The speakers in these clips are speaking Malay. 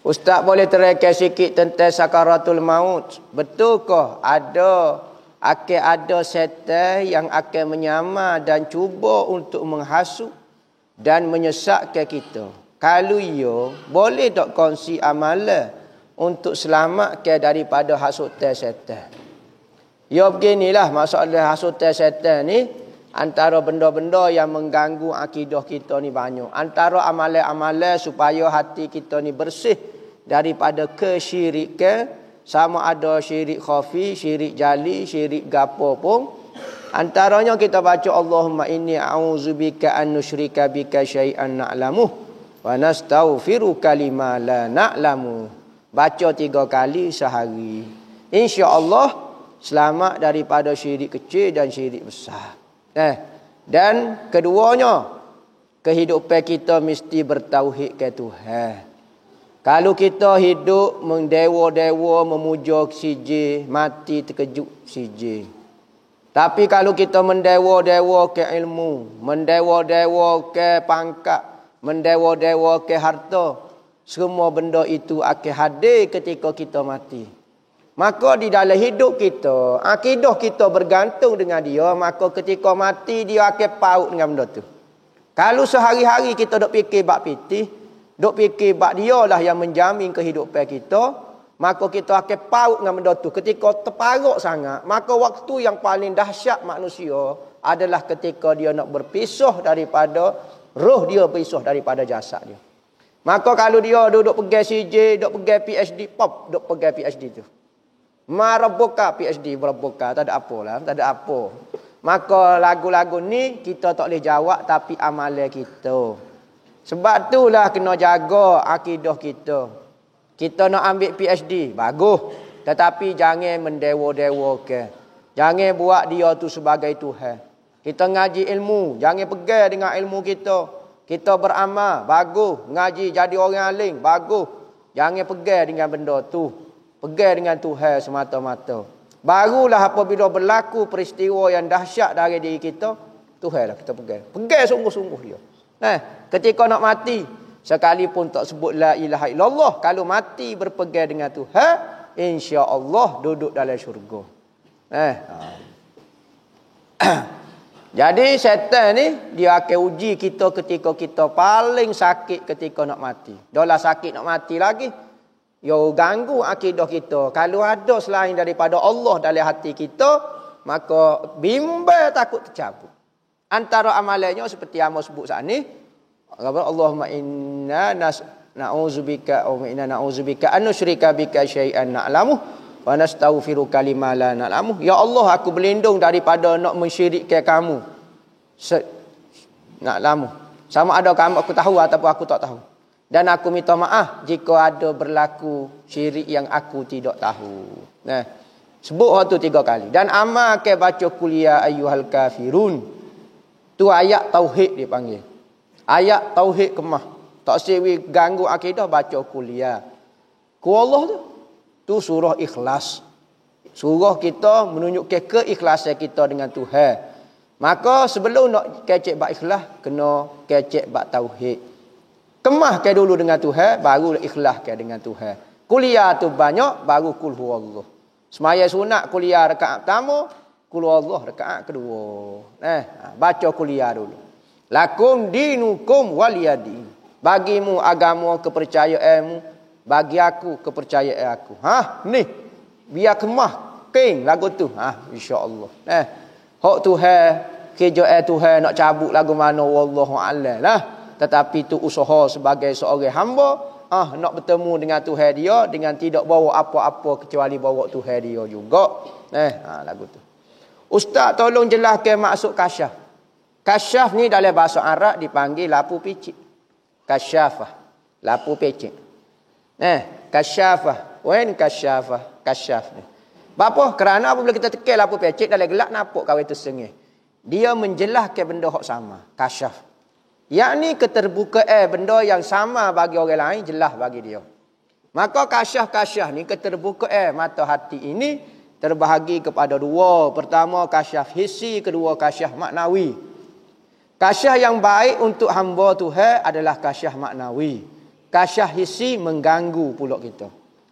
Ustaz boleh terangkan sikit tentang sakaratul maut? Betulkah ada setan yang akan menyamar dan cuba untuk menghasut dan menyesatkan kita? Kalau ya, boleh tak kongsi amalan untuk selamatkan daripada hasutan setan? Ya beginilah masalah hasutan setan ni, antara benda-benda yang mengganggu akidah kita ni banyak. Antara amalan-amalan supaya hati kita ni bersih daripada kesyirikan, sama ada syirik khafi, syirik jali, syirik gapo pun. Antaranya kita baca Allahumma inni a'udzubika an nusyrika bika syai'an na'lamuh wa nastaghfiruka lima la na'lamu. Baca 3 kali sehari. Insya-Allah selamat daripada syirik kecil dan syirik besar. Dan keduanya, kehidupan kita mesti bertauhid ke Tuhan. Kalau kita hidup mendewa-dewa, memuja siji, mati terkejut siji. Tapi kalau kita mendewa-dewa ke ilmu, mendewa-dewa ke pangkat, mendewa-dewa ke harta, semua benda itu akan hadir ketika kita mati. Maka di dalam hidup kita, akidah kita bergantung dengan dia, maka ketika mati dia akan paut dengan benda tu. Kalau sehari-hari kita duk fikir bab pitih, duk fikir bab dia lah yang menjamin kehidupan kita, maka kita akan paut dengan benda tu. Ketika terparuk sangat, maka waktu yang paling dahsyat manusia adalah ketika dia nak berpisah daripada roh dia, berpisah daripada jasad dia. Maka kalau dia duduk pegang CJ, duduk pegang PhD, duduk pegang PhD tu. Marabuka PhD, marabuka, tak ada apalah, tak ada apa. Maka lagu-lagu ni kita tak boleh jawab, tapi amalan kita. Sebab itulah kena jaga akidah kita. Kita nak ambil PhD, bagus. Tetapi jangan mendewa-dewakan. Jangan buat dia tu sebagai Tuhan. Kita ngaji ilmu, jangan pegang dengan ilmu kita. Kita beramal, bagus. Ngaji jadi orang alim, bagus. Jangan pegang dengan benda tu. Pegang dengan Tuhan semata-mata. Barulah apabila berlaku peristiwa yang dahsyat dari diri kita, Tuhanlah kita pegang. Pegang sungguh-sungguh dia. Ketika nak mati, sekalipun tak sebut la ilaha illallah, kalau mati berpegang dengan Tuhan, insya-Allah duduk dalam syurga. Jadi syaitan ni dia akan uji kita ketika kita paling sakit, ketika nak mati. Dah lah sakit nak mati lagi, ya ganggu akidah kita. Kalau ada selain daripada Allah dalam hati kita, maka bimbang takut tercabut. Antara amalannya seperti yang mau sebut saat ni, Allahumma inna na'udzubika an nusyrika bika syai'an na'lamuh wa nastaghfiruka lima la na'lamuh. Ya Allah, aku berlindung daripada nak mensyirikkan kamu. Na'lamuh. Sama ada kamu aku tahu ataupun aku tak tahu. Dan aku minta maaf jika ada berlaku syirik yang aku tidak tahu. Sebut waktu 3 kali. Dan amalkan baca kuliah ayyuhal kafirun. Tu ayat tauhid dipanggil. Ayat tauhid kemah. Tak sewi ganggu akidah, baca kuliah. Ku Allah tu surah ikhlas. Surah kita menunjukkan keikhlasan kita dengan Tuhan. Maka sebelum nak kecek bab ikhlas, kena kecek bab tauhid. Kemahkan dulu dengan Tuhan, baru ikhlaskan dengan Tuhan. Kuliah tu banyak, baru kul huwallah. Semaya sunat kuliah rakaat pertama, kul huwallah rakaat kedua. Baca kuliah dulu. Lakum dinukum waliyadin. Bagimu agama kepercayaanmu, bagi aku kepercayaan aku. Ni biar kemah king lagu tu. Insya-Allah. Hak Tuhan, kerja Tuhan nak cabut lagu mana wallahu a'lam lah. Tetapi tu usaha sebagai seorang hamba, nak bertemu dengan Tuhan dia dengan tidak bawa apa-apa kecuali bawa Tuhan dia juga. Lagu tu. Ustaz tolong jelaskan maksud kasyaf. Kasyaf ni dalam bahasa Arab dipanggil lapu picik. Kasyafah, lapu picik. Kasyafah, wen kasyafah, kasyaf ni. Bapa? Kerana apabila kita tekan lapu picik dalam gelap nampak kau itu sengih. Dia menjelaskan benda hak sama, kasyaf. Yakni keterbukaan benda yang sama bagi orang lain jelas bagi dia. Maka kasyaf-kasyaf ni keterbukaan mata hati ini terbahagi kepada 2. Pertama kasyaf hissi, kedua kasyaf maknawi. Kasyah yang baik untuk hamba Tuhan adalah kasyah maknawi. Kasyah hissi mengganggu pula kita.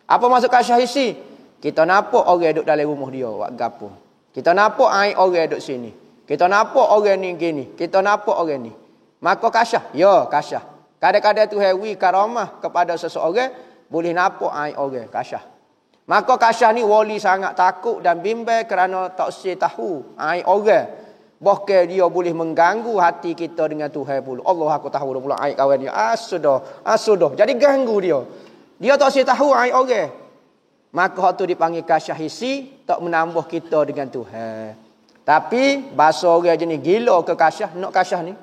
Apa maksud kasyah hissi? Kita nampak orang duduk dalam rumah dia, buat gapo. Kita nampak air orang duduk sini. Kita nampak orang ni gini. Kita nampak orang ni. Maka kasyah. Ya, kasyah. Kadang-kadang tu hewi karamah kepada seseorang, boleh nampak air orang. Kasyah. Maka kasyah ni wali sangat takut dan bimbang kerana tak usah tahu air orang. Bahkan dia boleh mengganggu hati kita dengan Tuhan pula. Allah aku tahu dah pula air kawan dia. Sudah. Jadi ganggu dia. Dia tak usah tahu air orang. Maka hak tu dipanggil kasyah hissi, tak menambah kita dengan Tuhan. Tapi bahasa orang jenis gila ke kasyah, nak kasyah ni.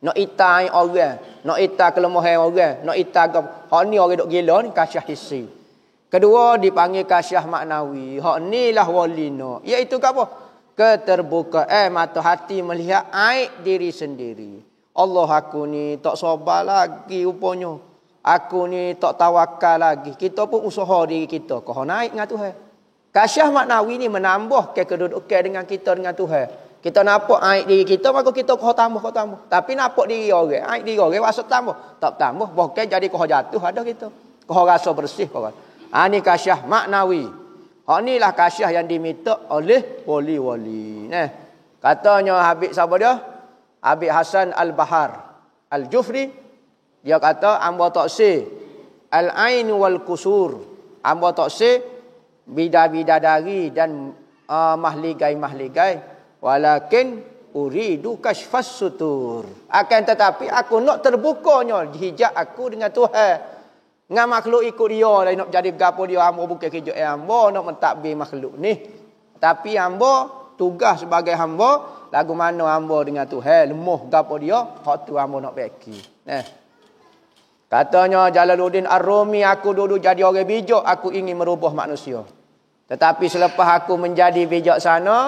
Nak itai orang, nak itai kelemahan orang, nak itai hak ni orang dok gila ni kasyah hissi. Kedua dipanggil kasyah maknawi. Hak ni lah wali nak. Iaitu apa? Keterbukaan mata hati melihat aib diri sendiri. Allah aku ni tak sabar lagi rupanya. Aku ni tak tawakal lagi. Kita pun usaha diri kita. Kau naik dengan Tuhan. Kasyah maknawi ni menambah kedudukan dengan kita dengan Tuhan. Kita nampak aib diri kita, maka kita kau tambah. Tapi nampak diri orang, aib diri orang maksud tambah. Tak tambah, bahkan jadi kau jatuh ada kita. Kau rasa bersih kau. Ini kasyah maknawi. Ni lah kasyah yang diminta oleh wali-wali. Katanya Habib siapa dia? Habib Hasan Al-Bahar Al-Jufri. Dia kata, amba tak se al-ain wal kusur. Amba tak se bidadari dan mahligai. Walakin uridu kashfas sutur. Akan tetapi aku nak terbukanya hijab aku dengan Tuhan. Dengan makhluk ikut dia lah. Nak jadi gapo dia. Amba bukan kerja amba nak mentadbir makhluk ni. Tapi amba tugas sebagai hamba. Lagu mana hamba dengan Tuhan. Lemah gapo dia. Hak tu hamba nak beki. Katanya Jalaluddin Ar-Rumi, aku dulu jadi orang bijak, aku ingin merubah manusia. Tetapi selepas aku menjadi bijaksana,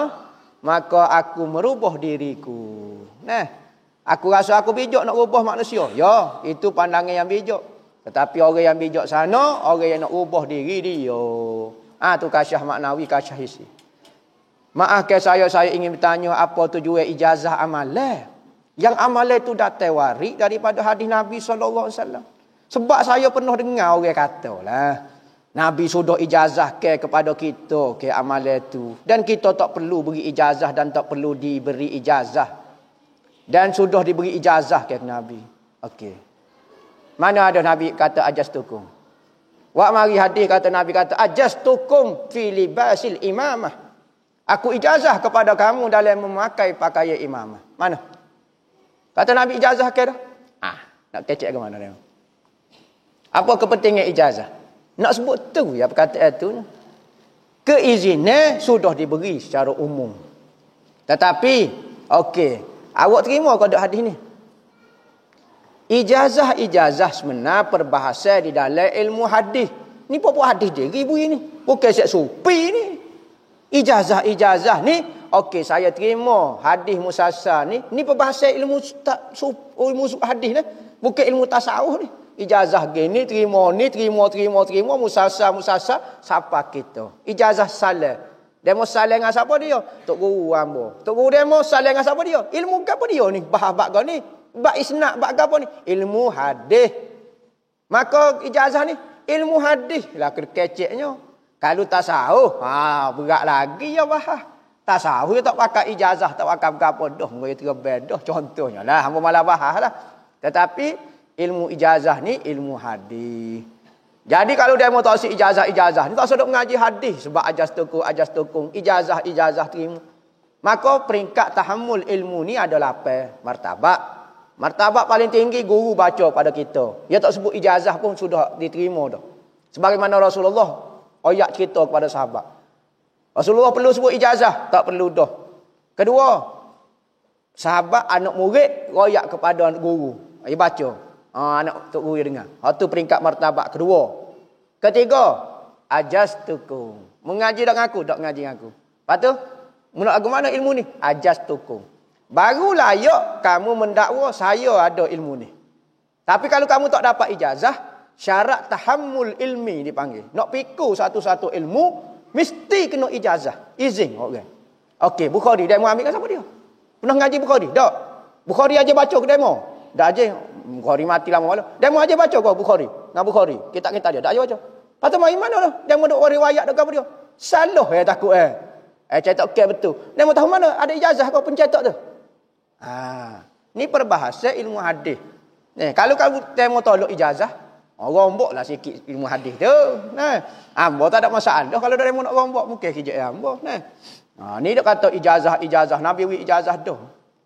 maka aku merubah diriku. Aku rasa aku bijak nak rubah manusia. Ya, itu pandangan yang bijak. Tetapi orang yang bijaksana, orang yang nak rubah diri dia. Tu kasyah maknawi, kasyah hissi. Maafkan saya ingin bertanya apa tujuan ijazah amalan. Yang amalan itu datang waris daripada hadis Nabi SAW. Sebab saya pernah dengar orang kata lah. Nabi sudah ijazah kepada kita amalan itu. Dan kita tak perlu beri ijazah dan tak perlu diberi ijazah. Dan sudah diberi ijazah ke Nabi. Okey. Mana ada Nabi kata ajastukum. Wak mari hadis kata Nabi kata ajastukum fi libasil imamah. Aku ijazah kepada kamu dalam memakai pakaian imamah. Mana? Kata Nabi ijazah ke dah? Nak kecek ke mana dia? Apa kepentingan ijazah? Nak sebut tu ya perkataan tu. Keizinan sudah diberi secara umum. Tetapi, okey, awak terima kau hadis ni? Ijazah sebenar perbahasan di dalam ilmu hadis. Ni apa hadis dia ribu ini? Bukan siap supi ni. Ijazah ni, okey saya terima hadis musalsal ni perbahasan ilmu hadis ni, bukan ilmu tasawuf ni. Ijazah gini terima musalsal siapa kita. Ijazah salah. Demo salah dengan siapa dia? Tok guru hamba. Tok guru demo salah dengan siapa dia? Ilmu apa dia ni? Bab ni. Bab isnad, bab apa ni? Ilmu hadis. Maka ijazah ni ilmu hadis lah keceknya. Kalau tasawuf, berat lagi ya bahas. Tasawuf dia tak pakai ijazah, tak pakai apa dah, mereka terbedah contohnya lah, hamba malah bahas lah. Tetapi ilmu ijazah ni ilmu hadis. Jadi kalau dia mau tahu si ijazah ni tak sedap mengaji hadis sebab ajas tukung ijazah terima. Maka peringkat tahammul ilmu ni ada 8 martabat. Martabat paling tinggi guru baca pada kita. Dia tak sebut ijazah pun sudah diterima dah. Sebagaimana Rasulullah ayat cerita kepada sahabat. Rasulullah perlu sebut ijazah? Tak perlu dah. Kedua, sahabat anak murid royak kepada guru. Dia baca. Anak tok guru dia dengar. Itu peringkat martabat kedua. Ketiga, ajastukum. Mengaji tak ngaku? Tak mengaji ngaku. Lepas tu, menurut aku mana ilmu ni? Ajastukum. Baru layak kamu mendakwa saya ada ilmu ni. Tapi kalau kamu tak dapat ijazah, syarat tahammul ilmi dipanggil. Nak pikul satu-satu ilmu, mesti kena ijazah. Izin orang. Okey, Bukhari dia mau ambil kat siapa dia? Pernah ngaji Bukhari? Tak. Bukhari aja baca ke demo. Dak aja Bukhari mati lama malu. Demo aja baca kau Bukhari. Dengan Bukhari. Kita dia dak aja baca. Patut mai mana dah? Demo duk riwayat dak apa dia? Salah takut cetak ke betul. Demo tahu mana ada ijazah kau pencetak tu. Ni perbahasa ilmu hadis. Kalau kamu demo tolak ijazah, romboklah sikit ilmu hadis tu. Ambo tak ada masalah kalau demo nak rombok mungkin kerja ambo. Ni dak kata ijazah Nabi wi ijazah tu.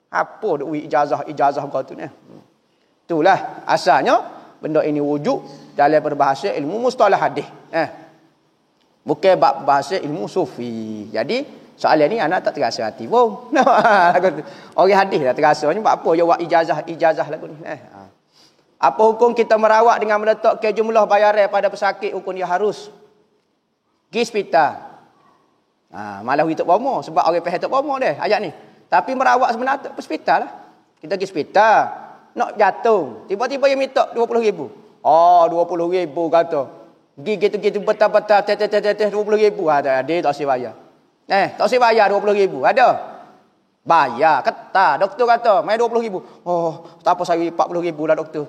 Apa dak wi ijazah kau tu ni? Itulah asalnya benda ini wujud dalam berbahasa ilmu mustalah hadis. Bukan bab bahasa ilmu sufi. Jadi soalan ni anak tak terasa hati pun. Orang hadis dah terasa ni buat apa dia buat ijazah lagu ni. Apa hukum kita merawat dengan meletak ke jumlah bayaran pada pesakit, hukum dia harus pergi hospital. Malah kita bomo sebab orang pihak tak bomo dia ayat ni. Tapi merawat sebenarnya tak hospital lah. Kita pergi hospital nak jantung, tiba-tiba dia minta 20,000. 20,000 kata. Gitu betul-betul 20,000 ada tak si bayar. Tak si bayar 20,000 ada. Bayar kata doktor kata mai 20,000. Tak apa saya 40,000 lah doktor.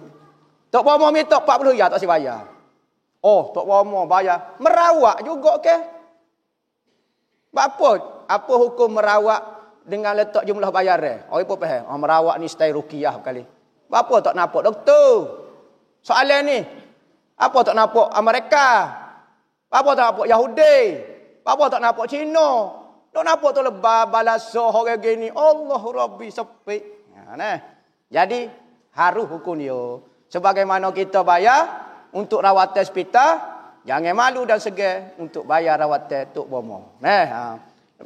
Tok Bomo minta 40 ya tak si bayar. Tok Bomo bayar. Merawat juga ke? Apa hukum merawat dengan letak jumlah bayaran? Orang pun faham. Merawat ni style ruqyah kali. Apa tak nampak doktor? Soalan ni. Apa tak nampak Amerika? Apa tak nampak Yahudi? Apa tak nampak Cina? Tak nampak tu lebah balasoh orang gini. Allah Rabbi sepi. Jadi harus hukum dia. Sebagaimana kita bayar untuk rawatan hospital, jangan malu dan segan untuk bayar rawatan Tok Bomo.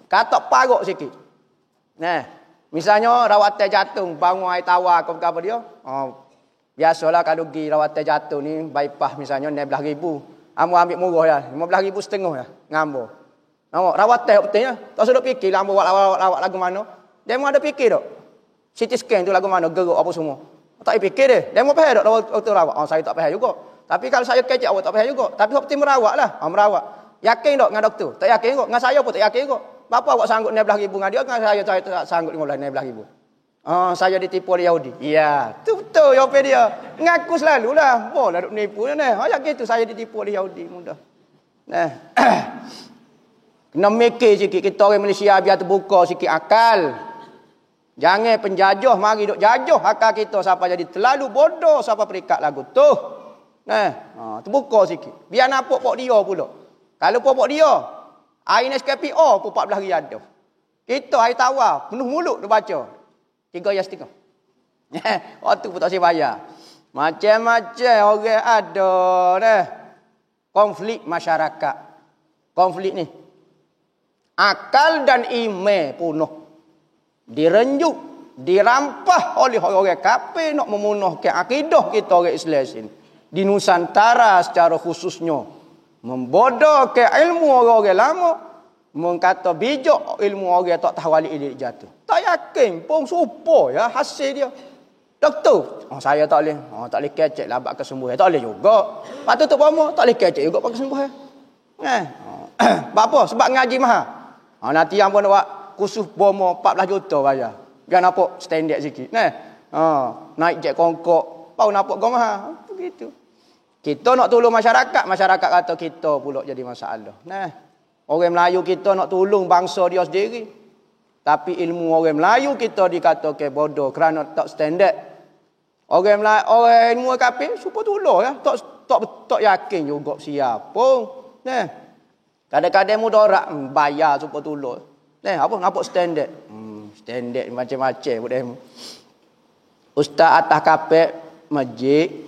Kata paruk sikit. Misalnya rawatan jantung, bangun air tawar ke apa dia? Biasalah kalau pergi rawatan jantung ni bypass misalnya 16,000. Amu ambil murah ya, 15,500 ya, ngambo. Nampak rawatan betulnya. Tak sudah fikir lambo lawak lagu mana. Dia ada fikir tak? CT scan tu lagu mana, geruk apa semua. Tak fikir dia. Dia faham tak doktor rawat? Saya tak faham juga. Tapi kalau saya kecek awak tak faham juga. Tapi hak penting merawat lah. Merawat. Yakin tak dengan doktor? Tak yakin juga. Dengan saya pun tak yakin juga. Bapa awak sanggup 16,000 dengan dia, dengan saya tak sanggup 16,000. Saya ditipu oleh Yahudi. Ya, tu betul jawapan dia. Ngaku selalulah. Boleh duk menipu ni. Yakin tu saya ditipu oleh Yahudi mudah. Kena mikir sikit kita orang Malaysia biar terbuka sikit akal. Jangan penjajah mari duk jajah akal kita sampai jadi terlalu bodoh sampai perikat lagu tu. Terbuka sikit. Biar nampak pok dia pula. Kalau pok dia, air Nescafe pun 14 riyal. Kita air tawar penuh mulut dia baca. 3.5. Waktu pun tak saya bayar. Macam-macam orang ada dah. Konflik masyarakat. Konflik ni. Akal dan iman penuh. Direnjuk, dirampah oleh orang kafir nak memunahkan akidah kita orang Islam sini. Di Nusantara secara khususnya membodohkan ilmu orang-orang lama, mengkata bijak ilmu orang tak tahu alik ilik jatuh. Tak yakin pun supo ya hasil dia. Doktor, saya tak boleh kecek lah bab kesembuhan. Tak boleh juga. Patut tu pamo tak boleh kecek juga bab kesembuhan. Bab apa? Sebab ngaji mahal. Nanti yang pun buat khusus bomo 14 juta bayar. Biar nampak standard sikit. Naik jet kongkok, pau nampak gom mahal. Begitu. Kita nak tolong masyarakat, masyarakat kata kita pula jadi masalah. Orang Melayu kita nak tolong bangsa dia sendiri. Tapi ilmu orang Melayu kita dikatakan bodoh kerana tak standard. Orang Melayu, orang ilmu kafir supaya tolong ya. Tak yakin juga siapa. Kadang-kadang mudarat bayar supaya tolong. Apa nampak standard? Standard macam-macam budak. Ustaz atas kapek masjid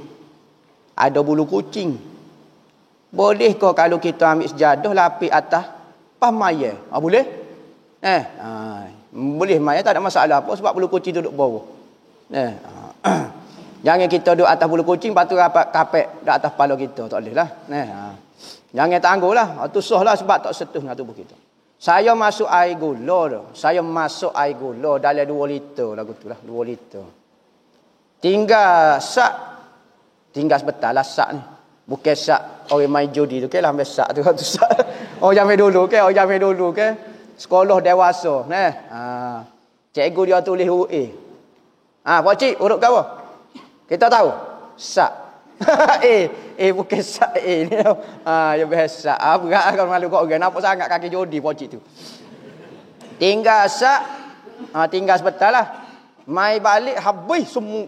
ada bulu kucing. Boleh kau kalau kita ambil sejadah lapis atas pas maya? Boleh? Boleh maya tak ada masalah apa sebab bulu kucing duduk bawah. Jangan kita duduk atas bulu kucing patu rapat kapek dekat atas kepala kita, tak boleh lah. Jangan tangguhlah. Itu sahlah sebab tak setuh dengan tubuh kita. Saya masuk air gula tu. Saya masuk air gula dalam 2 liter lagu tu lah. 2 liter. Tinggal sebentar lah sak ni. Bukan sak orang main judi tu ke lah. Ambil sak tu. Sak. Orang zaman dulu ke. Sekolah dewasa. Cikgu dia tulis UE. Pak cik, huruf ke apa? Kita tahu. Sa. Bukan sa ni. Ya biasa. Berat kalau malu kau orang. Nampak sangat kaki jodi Pak cik tu. Tinggal sa. Tinggal sebentar lah. Mai balik habis semua.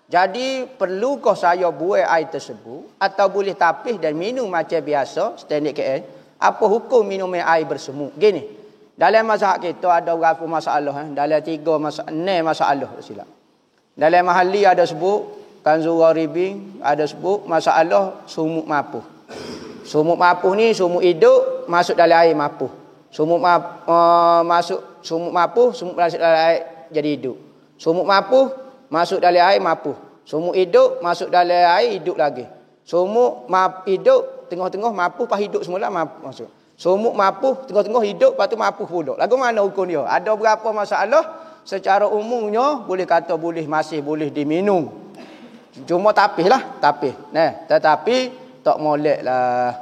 Jadi perlukah saya buai air tersebut atau boleh tapis dan minum macam biasa standard KL? Apa hukum minum air bersemut? Gini. Dalam mazhab kita ada berapa masalah dalam 6 masalah silap. Dalam mahali ada sebut Kanzul Gharibin ada sebut masalah sumuk mapuh. Sumuk mapuh ni sumuk hidup masuk dalam air mapuh. Sumuk masuk dalam air jadi hidup. Sumuk mapuh masuk dalam air mapuh. Sumuk hidup masuk dalam air hidup lagi. Sumuk hidup tengah-tengah mapuh pas hidup semula masuk. Sumuk mapuh tengah-tengah hidup lepas tu mapuh pula. Lagu mana hukum dia? Ada berapa masalah? Secara umumnya boleh kata masih boleh diminum. Cuma tapis lah, tapis. Tetapi tak molek lah.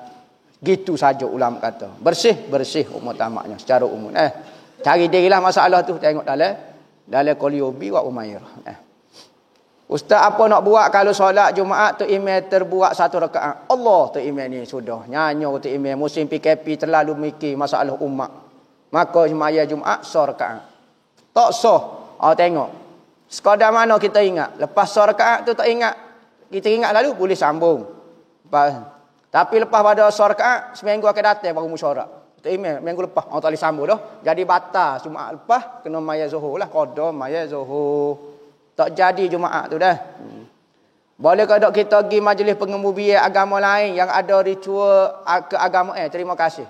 Gitu saja ulama kata. Bersih umum tamaknya secara umum. Cari dirilah masalah tu tengok dalam Quliyubi wa Umairah. Ustaz apa nak buat kalau solat Jumaat tu imam terbuat 1 rakaat? Allah tu imam ni sudah nyanyo tu imam musim PKP terlalu mikir masalah umat. Maka sembahyang Jumaat 1 rakaat. Tak sah. Tengok. Sekadar mana kita ingat. Lepas 1 rakaat tu tak ingat. Kita ingat lalu boleh sambung. Tapi lepas pada 1 rakaat seminggu akan datang baru musyawarah. Tu imam minggu lepas tak boleh sambung dah. Jadi batal Jumaat lepas kena maya zuhur lah. Qada maya zuhur. Tak jadi Jumaat tu dah. Boleh kalau kita pergi majlis pengembubian agama lain yang ada ritual keagamaan. Terima kasih.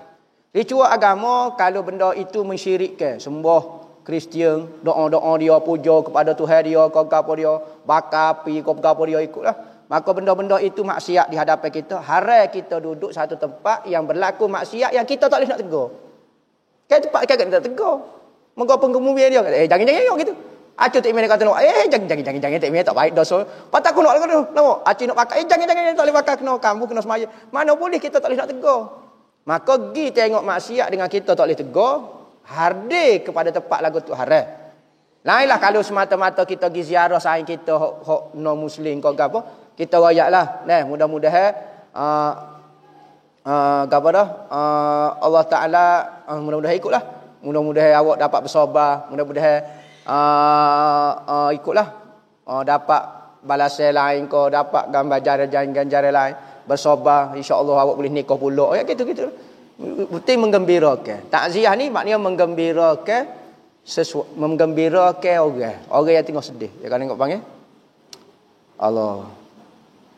Ritual agama kalau benda itu mensyirikkan. Sembah Kristian, doa-doa dia, puja kepada Tuhan dia, apa dia, bakar api, apa dia ikutlah. Maka benda-benda itu maksiat di hadapan kita. Haram kita duduk satu tempat yang berlaku maksiat yang kita tak boleh nak tegur. Kan tempat kan tak tegur. Moga pengembubian dia jangan gitu. Acu tak imam kata jangan tak imam tak baik dosa. Patah aku nak tu. Nampak? Acu nak pakai jangan tak boleh pakai kena kamu kena semaya. Mana boleh kita tak boleh nak tegur. Maka pergi tengok maksiat dengan kita tak boleh tegur, harde kepada tempat lagu tu haram. Lainlah kalau semata-mata kita pergi ziarah saing kita hok non muslim kau gapo, kita royaklah. Mudah-mudahan gapo dah Allah Taala mudah-mudahan ikutlah. Mudah-mudahan awak dapat bersabar, mudah-mudahan ikutlah dapat balasan lain kau dapat gambar ganjaran lain bersabar insya-Allah awak boleh nikah pula ya gitu penting menggembirakan takziah ni maknanya menggembirakan orang yang tengah sedih ya kan tengok panggil Allah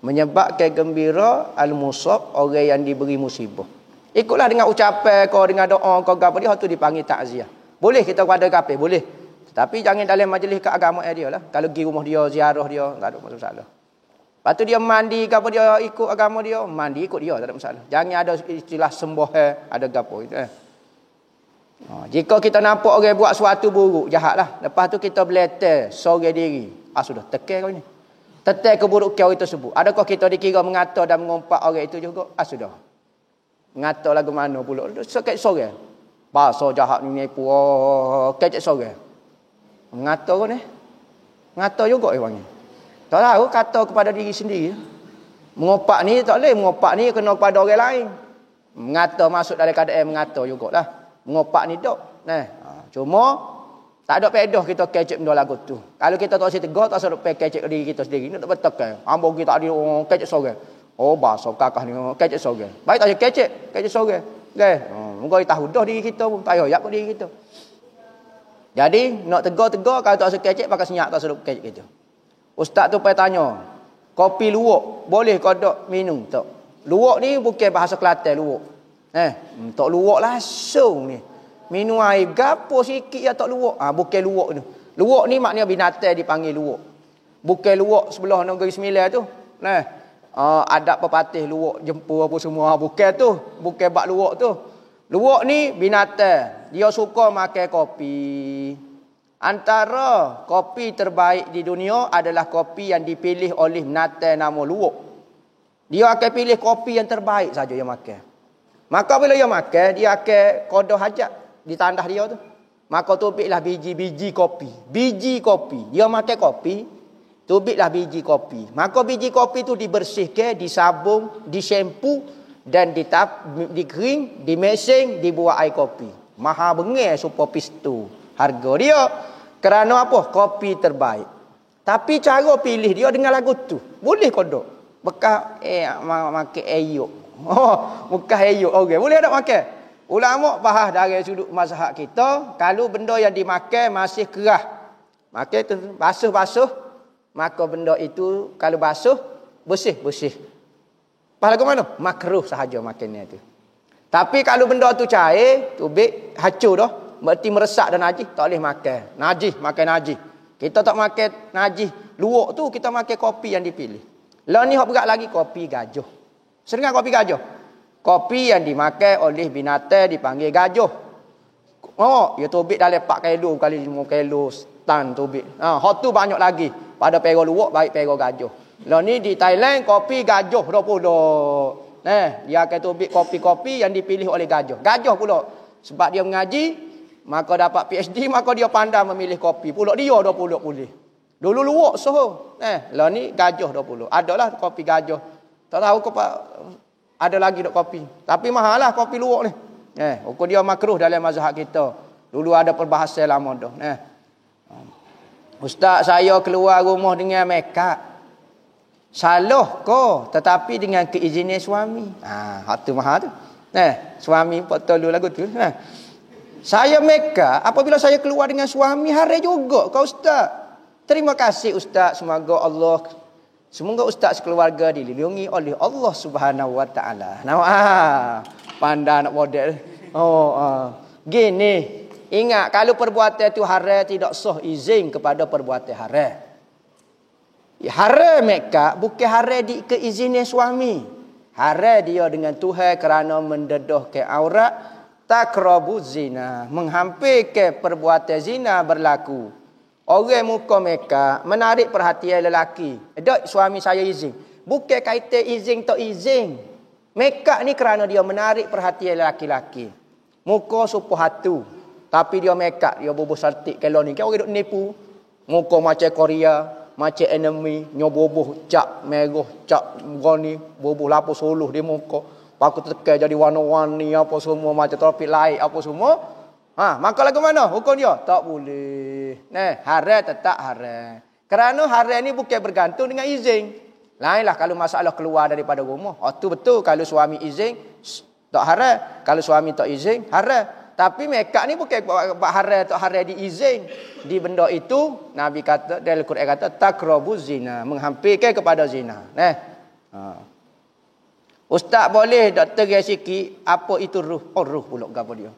menyebabkan gembira al-musab orang yang diberi musibah ikutlah dengan ucapan kau dengan doa kau gapo dia tu dipanggil takziah boleh kita pada kafir boleh. Tapi jangan dalam majlis keagamaan dia lah. Kalau pergi rumah dia, ziarah dia, tak ada masalah. Lepas tu dia mandi, apa dia ikut agama dia, mandi ikut dia, tak ada masalah. Jangan ada istilah sembah, ada gapo itu. Jika kita nampak orang buat sesuatu buruk, jahat lah. Lepas tu kita beletar, sorang diri. Sudah, tekan kau ni. Tekan keburukan itu tersebut. Adakah kita dikira mengata dan mengumpat orang itu juga? Sudah. Mengata lagu mana pula? Sekejap sorang. Bahasa jahat ni nipu, kecek sorang. Mengata kau ni. Mengata juga orangnya. Tak tahu kata kepada diri sendiri. Mengopak ni tak boleh. Mengopak ni kena kepada orang lain. Mengata masuk dalam keadaan mengata jugalah. Mengopak ni tak. Cuma tak ada pedah kita kecek benda lagu tu. Kalau kita tak usah tegur, tak usah kecek diri kita sendiri. Ini tak betul kan. Hamba kita ada kecek sorang. Bahasa kakak ni kecek sorang. Baik tak kecek sorang. Okay. Moga kita tahu dah diri kita pun. Tak payah yak diri kita. Jadi nak tegur-tegur kalau tak usah kecek pakai senyap tak usah kecek gitu. Ustaz tu pergi tanya, kopi luwak boleh kau tak minum tak? Luwak ni bukan bahasa Kelantan luwak. Tak luwak langsung ni. Minum air gapo sikit ya tak luwak. Bukan luwak tu. Luwak ni maknanya binatang dipanggil luwak. Bukan luwak sebelah Negeri Sembilan tu. Ada pepatih luwak jempur apa semua bukan tu. Bukan bak luwak tu. Luwak ni binatang. Dia suka makan kopi. Antara kopi terbaik di dunia adalah kopi yang dipilih oleh binatang nama luwak. Dia akan pilih kopi yang terbaik saja yang makan. Maka bila dia makan, dia akan qada hajat di tandas dia tu. maka tubiklah biji-biji kopi. Biji kopi. Dia makan kopi, tubiklah biji kopi. Maka biji kopi tu dibersihkan, disabung, disyampu dan dikering, dimesing, dibuat air kopi. Mahal bengih supaya pistu harga dia. Kerana apa? Kopi terbaik. Tapi cara pilih dia dengan lagu tu. Boleh kodok. Bekas makan ayuk. Bekas ayuk. Okey, boleh tak makan? Ulama bahas dari sudut mazhab kita, kalau benda yang dimakan masih kerah, makan tu basuh-basuh, maka benda itu kalau basuh bersih. Pas lagu mana? Makruh sahaja makannya tu. Tapi kalau benda tu cair, tubik hancur dah, berarti meresak dan najis, tak boleh makan. Najis, makan najis. Kita tak makan najis. Luwak tu kita makan kopi yang dipilih. Lah ni hok berat lagi kopi gajah. Seringan kopi gajah. Kopi yang dimakan oleh binatang dipanggil gajah. Oh, ya tubik dalam 4 kilo kali 5 kilo tan tubik. Hot tu banyak lagi. Pada pera luwak baik pera gajah. Lah ni di Thailand kopi gajah 20. Dia akan tubik kopi-kopi yang dipilih oleh gajah. Gajah pula sebab dia mengaji, maka dapat PhD, maka dia pandai memilih kopi. Pula dia 20 boleh. Dulu luwak soho. Lah ni gajah 20. Adalah kopi gajah. Tak tahu kau ada lagi dok kopi. Tapi mahal lah kopi luwak ni. Ukur dia makruh dalam mazhab kita. Dulu ada perbahasan lama dah. Ustaz saya keluar rumah dengan makeup. Salah ko, tetapi dengan keizinan suami. Hak tu mahal tu. Suami potolu lagu tu. Saya makeup apabila saya keluar dengan suami hari juga kau ustaz. Terima kasih ustaz, semoga ustaz sekeluarga dilindungi oleh Allah Subhanahu wa taala. Pandai nak model. Gini, ingat kalau perbuatan itu haram tidak sah izin kepada perbuatan haram. Haram makeup bukan haram di keizinan suami. Haram dia dengan Tuhan kerana mendedahkan aurat, takrabu zina, menghampirkan perbuatan zina berlaku. Orang muka makeup menarik perhatian lelaki. Dak suami saya izin. Bukan kaitan izin tak izin. Makeup ni kerana dia menarik perhatian lelaki-lelaki. Muka supo hatu. Tapi dia makeup, dia bobo cantik kalau ni. Kau orang duk nipu. Muka macam Korea, macam enemy, nyoboboh cap merah, cap goni, bobo lapo soluh di muka. Paku tekan jadi warna-warni apa semua macam tropik light apa semua. Maka lagu mana? Hukum dia tak boleh. Haram tetap haram. Kerana haram ni bukan bergantung dengan izin. Lainlah kalau masalah keluar daripada rumah. Tu betul kalau suami izin tak haram. Kalau suami tak izin haram. Tapi makeup ni bukan haram tak haram diizin. Di benda itu Nabi kata dalam Quran kata takrabuz zina, menghampirkan kepada zina. Ustaz boleh doktor sikit apa itu ruh? Ruh pula gapo dia.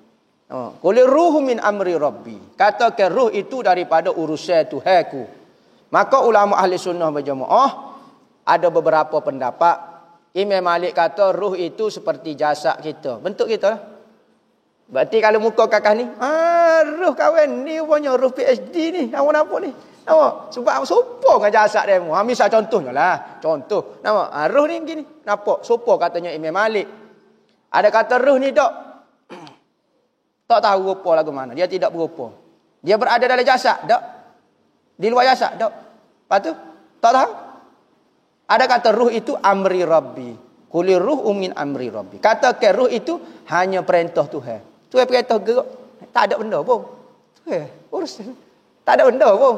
Qul ruhu min amri rabbi. Katakan ruh itu daripada urusan Tuhanku. Maka ulama ahli sunnah berjamaah ada beberapa pendapat. Imam Malik kata ruh itu seperti jasad kita. Bentuk kita lah. Berarti kalau muka kakak ni, ruh kawan ni punya ruh PhD ni. Apa ni? Sebab sopo dengan jasad dia. Misal contohnya lah. Contoh. Ruh ni begini. Nampak? Sopo katanya Imam Malik. Ada kata ruh ni tak. Tak tahu rupa lagu mana. Dia tidak berupa. Dia berada dalam jasad. Tak. Di luar jasad. Tak. Lepas tu? Tak tahu. Ada kata ruh itu amri rabbi. Kulir ruh min amri rabbi. Katakan ruh itu hanya perintah Tuhan. Tuhan perintah gerak. Tak ada benda pun. Tuhan urus. Tak ada benda pun.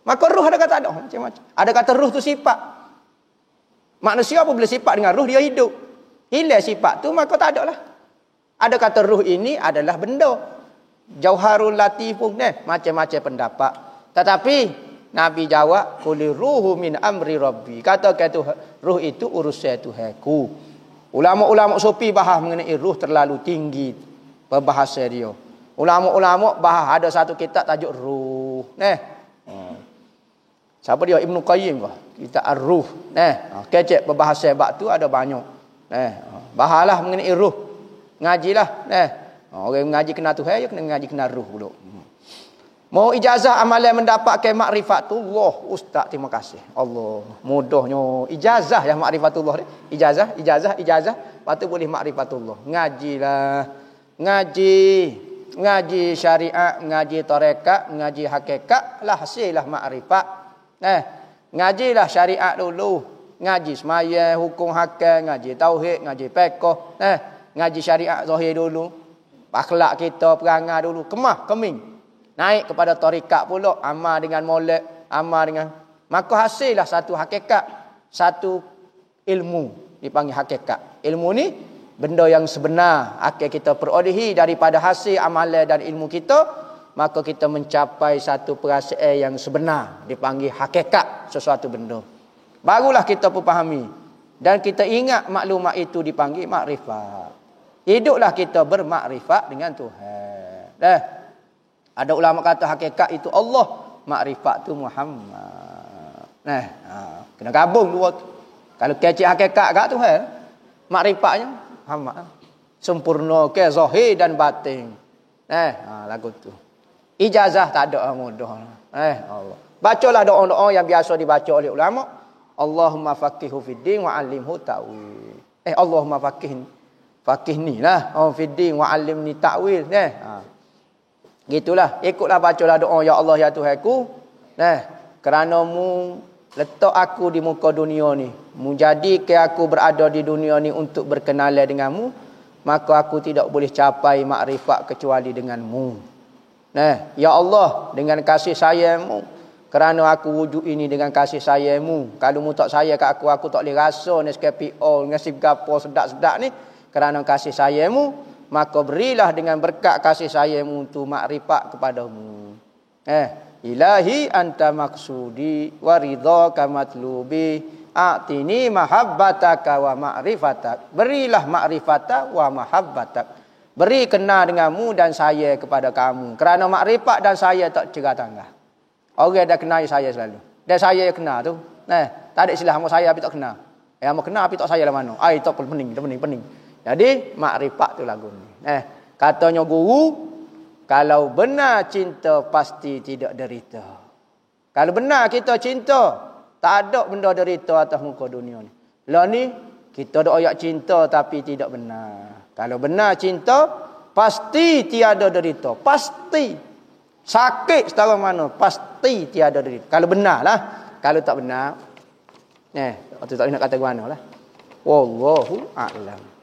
Maka ruh ada kata ada. Macam-macam. Ada kata ruh tu sifat. Manusia apabila sifat dengan ruh dia hidup. Hilang sifat tu maka tak ada lah. Ada kata ruh ini adalah benda. Jauharul latifun macam-macam pendapat. Tetapi Nabi jawab kulir ruhu min amri rabbi. Katakan tu ruh itu urusan Tuhanku. Ulama-ulama sufi bahas mengenai ruh terlalu tinggi perbahasan dia. Ulama-ulama bahas ada satu kitab tajuk ruh. Siapa dia? Ibnu Qayyim kah? Kitab Ar-Ruh. Kecek perbahasan bab tu ada banyak. Bahaslah mengenai ruh. Ngajilah. Orang mengaji kena Tuhan, dia kena mengaji kena ruh pula. Mau ijazah amalan mendapatkan makrifatullah. Ustaz, terima kasih. Allah, mudahnya ijazah yang makrifatullah ni. Ijazah. Lepas tu boleh makrifatullah. Ngajilah. Ngaji. ngaji syariat, ngaji tarekat, ngaji hakikat, lah hasillah makrifat. Ngajilah syariat dulu. Ngaji semaya, hukum hakam, ngaji tauhid, ngaji fiqh. Ngaji syariat zahir dulu. Akhlak kita, perangai dulu. Keming. Naik kepada tarekat pula. Amal dengan molek, amal dengan... Maka hasillah satu hakikat. Satu ilmu dipanggil hakikat. Ilmu ni benda yang sebenar akan kita perolehi daripada hasil amalan dan ilmu kita, maka kita mencapai satu perasaan yang sebenar dipanggil hakikat sesuatu benda. Barulah kita pahami dan kita ingat maklumat itu dipanggil makrifat. Hiduplah kita bermakrifat dengan Tuhan. Ada ulama kata hakikat itu Allah, makrifat tu Muhammad. Kena gabung dua tu. Kalau kecil hakikat kat Tuhan, makrifatnya Muhammad. Sempurna ke zahir dan batin. Lagu tu. Ijazah tak ada mudah. Allah. Bacalah doa-doa yang biasa dibaca oleh ulama. Allahumma faqihhu fiddin wa 'allimhu ta'wil. Allahumma faqihni lah. Fiddin wa 'allimni ta'wil. Gitulah. Ikutlah bacalah doa ya Allah ya Tuhanku. Kerana mu letak aku di muka dunia ni, menjadikan aku berada di dunia ni untuk berkenalan denganmu, maka aku tidak boleh capai makrifat kecuali denganmu. Ya Allah, dengan kasih sayangmu, kerana aku wujud ini dengan kasih sayangmu. Kalau mu tak sayang kat aku tak boleh rasa Nescafe All dengan gapo sedap-sedap ni. Kerana kasih sayangmu, maka berilah dengan berkat kasih sayangmu untuk makrifat kepadamu. Ilahi anta maksudi wa ridhaka matlubi a'tini mahabbataka wa ma'rifatak. Berilah ma'rifatak wa mahabbatak. Beri kenal denganmu dan saya kepada kamu. Kerana makrifat dan saya tak cerah tanggah. Orang dah kenal saya selalu. Dan saya kenal tu. Tak ada istilah sama saya tapi tak kenal. Yang mau kenal tapi tak saya lah mana. Itu pening. Jadi makrifat tu lagu ni. Katanya guru, kalau benar cinta pasti tidak derita. Kalau benar kita cinta, tak ada benda derita atas muka dunia ni. Lah ni kita ada ayat cinta tapi tidak benar. Kalau benar cinta pasti tiada derita. Pasti. Sakit setara mana pasti tiada derita. Kalau benar lah. Kalau tak benar, waktu tak nak kata ke mana lah. Wallahu a'lam.